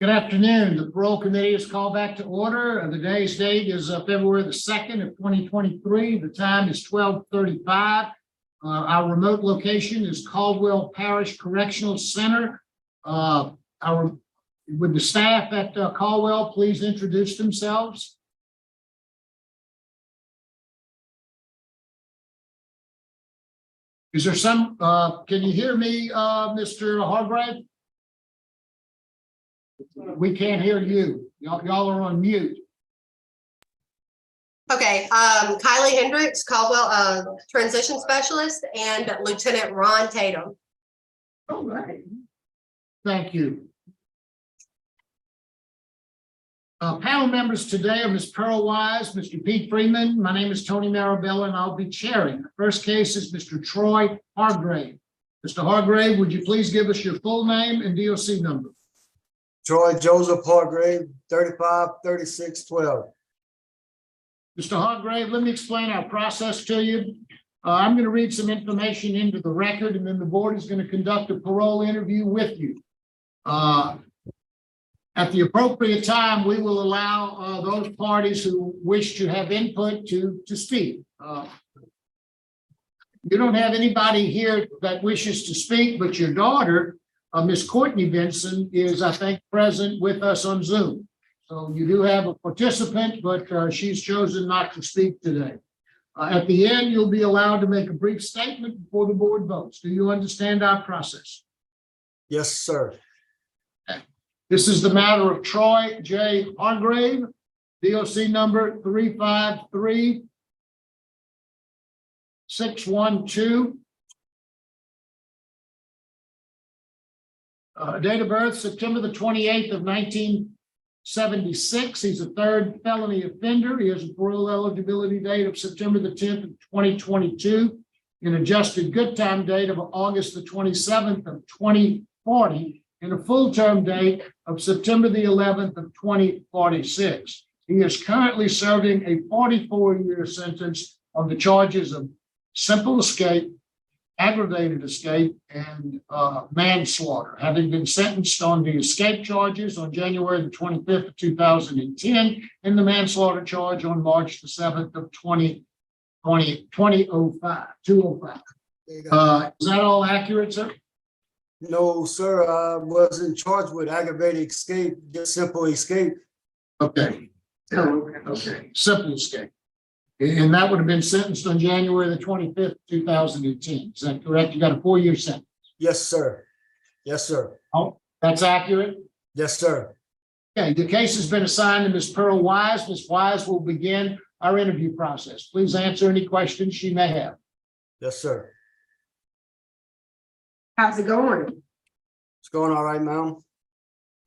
Good afternoon. The parole committee is called back to order. The day's date is February the 2nd of 2023. The time is 12:35. Our remote location is Caldwell Parish Correctional Center. Would the staff at Caldwell please introduce themselves? Is there some, can you hear me, Mr. Hargrave? We can't hear you. Y'all are on mute. Okay, Kylie Hendricks, Caldwell transition specialist, and Lieutenant Ron Tatum. All right. Thank you. Panel members today are Ms. Pearl Wise, Mr. Pete Freeman. My name is Tony Marabella, and I'll be chairing. The first case is Mr. Troy Hargrave. Mr. Hargrave, would you please give us your full name and DOC number? Troy Joseph Hargrave, 353612. Mr. Hargrave, let me explain our process to you. I'm going to read some information into the record, and then the board is going to conduct a parole interview with you. At the appropriate time, we will allow those parties who wish to have input to speak. You don't have anybody here that wishes to speak, but your daughter, Miss Courtney Benson, is, I think, present with us on Zoom. So you do have a participant, but she's chosen not to speak today. At the end, you'll be allowed to make a brief statement before the board votes. Do you understand our process? Yes, sir. Okay. This is the matter of Troy J. Hargrave, DOC number 353612. Date of birth, September the 28th of 1976. He's a third felony offender. He has a parole eligibility date of September the 10th of 2022, an adjusted good time date of August the 27th of 2040, and a full term date of September the 11th of 2046. He is currently serving a 44-year sentence on the charges of simple escape, aggravated escape, and manslaughter, having been sentenced on the escape charges on January the 25th of 2010 and the manslaughter charge on March the 7th of 205. Is that all accurate, sir? No, sir. I wasn't charged with aggravated escape, just simple escape. Okay. Okay. Simple escape. And that would have been sentenced on January the 25th, 2010. Is that correct? You got a 4-year sentence? Yes, sir. Yes, sir. Oh, that's accurate? Yes, sir. Okay, the case has been assigned to Ms. Pearl Wise. Ms. Wise will begin our interview process. Please answer any questions she may have. Yes, sir. How's it going? It's going all right, ma'am.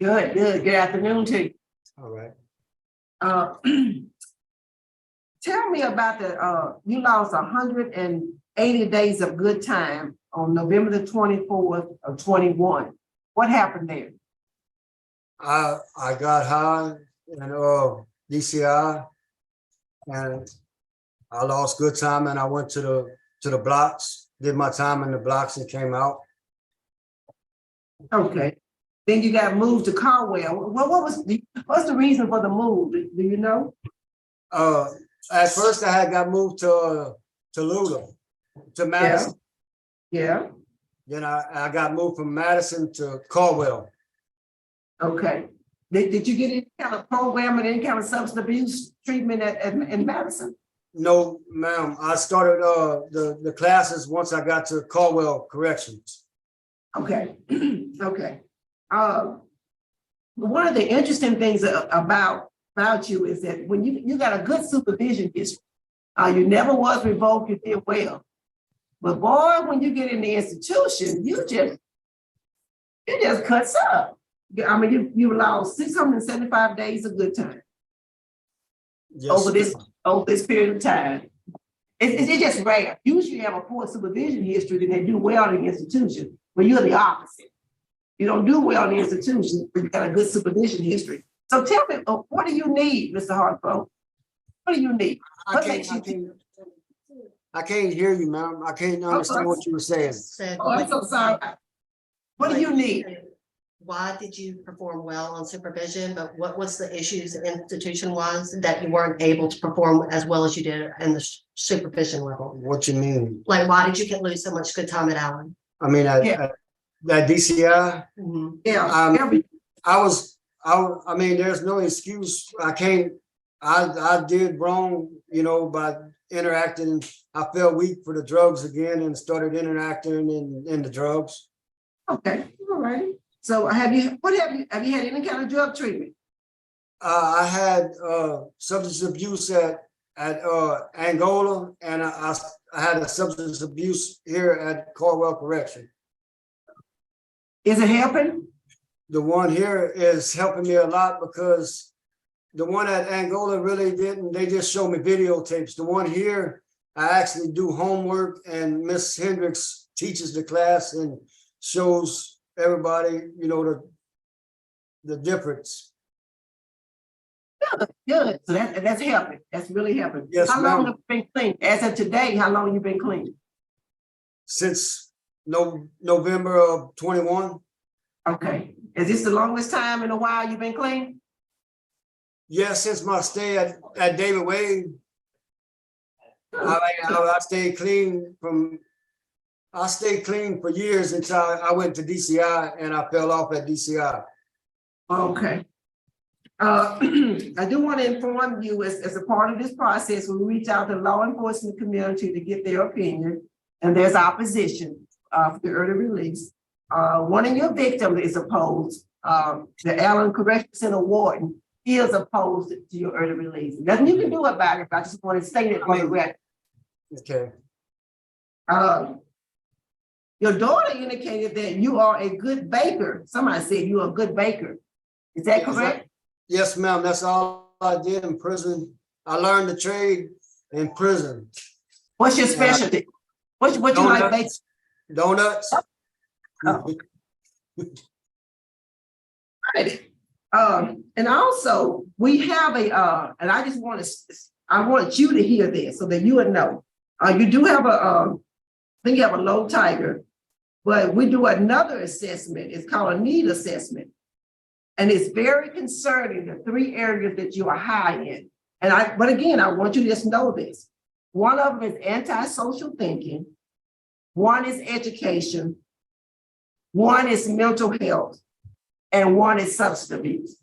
Good, good. Good afternoon to you. All right. Tell me about you lost 180 days of good time on November the 24th of 21. What happened there? I got high and DCI, and I lost good time, and I went to the blocks, did my time in the blocks, and came out. Okay. Then you got moved to Caldwell. What's the reason for the move? Do you know? At first, I got moved to Lula, to Madison. Yeah. Then I got moved from Madison to Caldwell. Okay. Did you get any kind of program and any kind of substance abuse treatment in Madison? No, ma'am. I started the classes once I got to Caldwell Corrections. Okay. Okay. One of the interesting things about you is that when you got a good supervision history, you never was revoked, you did well. But boy, when you get in the institution, you just cuts up. I mean, you lost 675 days of good time. Yes, over this period of time. It's just rare. Usually you have a poor supervision history, then they do well in the institution, but you're the opposite. You don't do well in the institution, but you got a good supervision history. So tell me, what do you need, Mr. Hargrove? What do you need? I can't hear you, ma'am. I can't understand what you were saying. Oh, I'm so sorry. What do you need? why did you perform well on supervision, but what was the issues institution wise that you weren't able to perform as well as you did in the supervision level? What you mean? Like, why did you lose so much good time at Allen? I mean, Yeah. that DCI, Mhm. Yeah, every, I mean, there's no excuse. I did wrong, you know, by interacting. I felt weak for the drugs again and started interacting in the drugs. okay, all right. So have you had any kind of drug treatment? I had substance abuse at Angola, and I had a substance abuse here at Caldwell Correction. Is it helping? The one here is helping me a lot because the one at Angola really didn't. They just showed me videotapes. The one here, I actually do homework, and Miss Hendricks teaches the class and shows everybody, you know, the difference. Good. So that's helping. That's really helping. Yes, How long ma'am. have you been clean? As of today, how long you been clean? Since November of 21. Okay. Is this the longest time in a while you've been clean? Yeah, since my stay at David Wade, I stayed clean for years until I went to DCI and I fell off at DCI. Okay. I do want to inform you as a part of this process, we reach out to law enforcement community to get their opinion, and there's opposition for the early release. One of your victims is opposed. The Allen Correctional Center warden is opposed to your early release. Nothing you can do about it, but I just want to state it on the record. Okay. Your daughter indicated that you are a good baker. Somebody said you are a good baker. Is that correct? Yes, ma'am. That's all I did in prison. I learned the trade in prison. What's your specialty? What you like baking? Donuts. Oh. Right. And also we have and I just I want you to hear this so that you would know. You do have I think you have a low tiger, but we do another assessment. It's called a need assessment. And it's very concerning, the 3 areas that you are high in. But again, I want you to just know this. One of them is antisocial thinking. One is education. One is mental health. And one is substance abuse.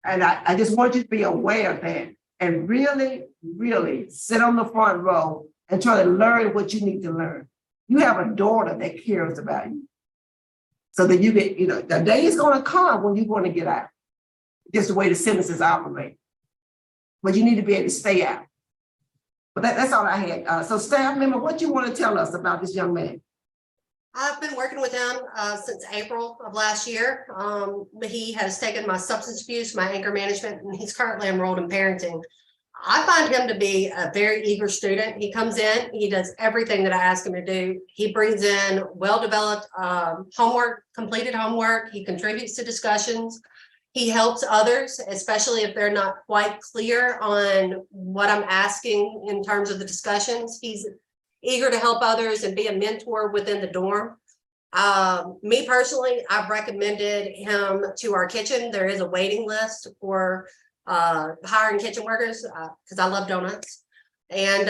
And I just want you to be aware of that and really, really sit on the front row and try to learn what you need to learn. You have a daughter that cares about you. So that you get, the day is going to come when you're going to get out. Just the way the sentences operate. But you need to be able to stay out. But that's all I had. So staff member, what you want to tell us about this young man? I've been working with him since April of last year. He has taken my substance abuse, my anger management, and he's currently enrolled in parenting. I find him to be a very eager student. He comes in, he does everything that I ask him to do. He brings in well-developed homework, completed homework. He contributes to discussions. He helps others, especially if they're not quite clear on what I'm asking in terms of the discussions. He's eager to help others and be a mentor within the dorm. Me personally, I've recommended him to our kitchen. There is a waiting list for hiring kitchen workers because I love donuts. And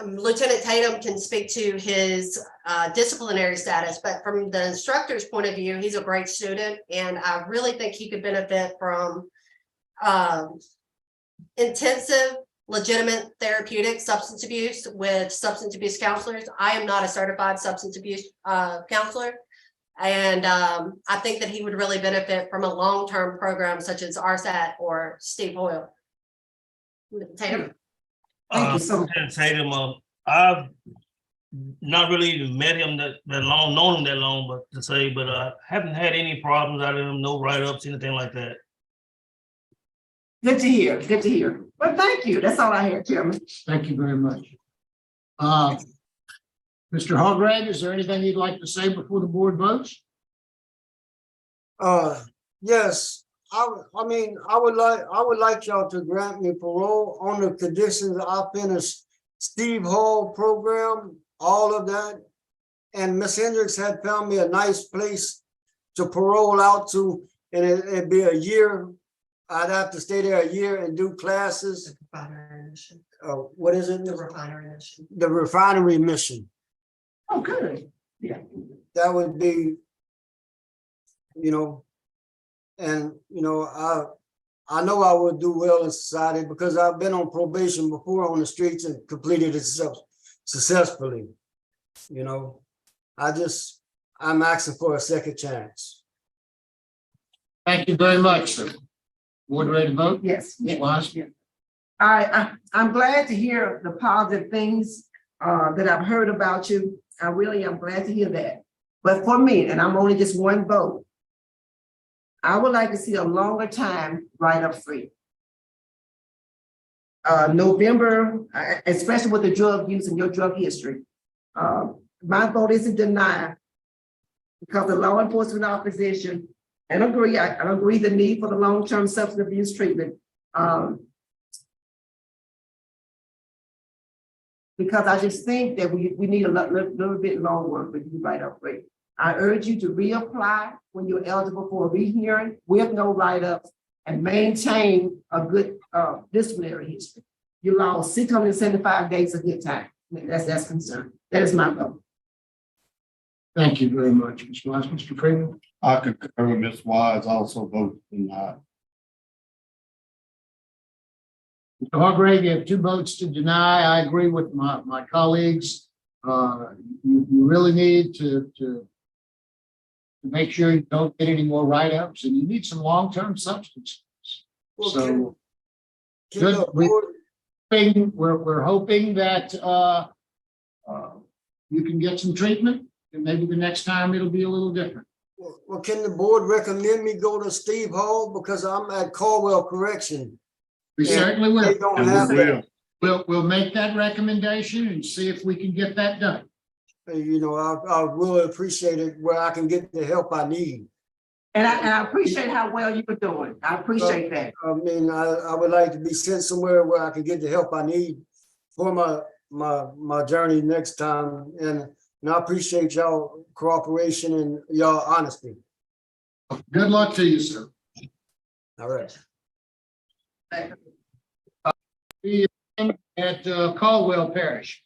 Lieutenant Tatum can speak to his disciplinary status, but from the instructor's point of view, he's a great student. And I really think he could benefit from intensive, legitimate therapeutic substance abuse with substance abuse counselors. I am not a certified substance abuse counselor. And I think that he would really benefit from a long-term program such as RSAT or Steve Hoyle. Tatum. Thank you so much. Tatum, I've not really even met him that long, known him that long, but I haven't had any problems out of him, no write-ups, anything like that. Good to hear. Good to hear. Well, thank you. That's all I had, Chairman. Thank you very much. Mr. Hargrave, is there anything you'd like to say before the board votes? Yes, I would like y'all to grant me parole on the conditions that I finish Steve Hall program, all of that. And Miss Hendricks had found me a nice place parole out to, and it'd be a year. I'd have to stay there a year and do classes. What is it? The refinery mission. The refinery mission. Oh, good. Yeah. That would be, and, I know I would do well in society because I've been on probation before on the streets and completed it successfully. I'm asking for a second chance. Thank you very much, sir. Board ready to vote? Yes. Ms. Wise? I'm glad to hear the positive things that I've heard about you. I really am glad to hear that. But for me, and I'm only just one vote, I would like to see a longer time write-up free. November, especially with the drug use and your drug history. My vote is to deny because the law enforcement opposition, and I agree the need for the long-term substance abuse treatment. Because I just think that we need a little bit longer for you write-up free. I urge you to reapply when you're eligible for a rehearing with no write-ups and maintain a good disciplinary history. You lost 675 days of good time. That's concerned. That is my vote. Thank you very much, Ms. Wise. Mr. Freeman? I concur with Ms. Wise, also vote deny. Mr. Hargrave, you have 2 votes to deny. I agree with my colleagues. You really need to make sure you don't get any more write-ups, and you need some long-term substance. Well, So can the board- we're hoping that you can get some treatment, and maybe the next time it'll be a little different. Well, can the board recommend me go to Steve Hall because I'm at Caldwell Correction? We certainly They will. don't And have we that. will. We'll make that recommendation and see if we can get that done. I really appreciate it where I can get the help I need. And I appreciate how well you were doing. I appreciate that. I mean, I would like to be sent somewhere where I can get the help I need for my journey next time. And I appreciate y'all cooperation and y'all honesty. Good luck to you, sir. All right. At Caldwell Parish.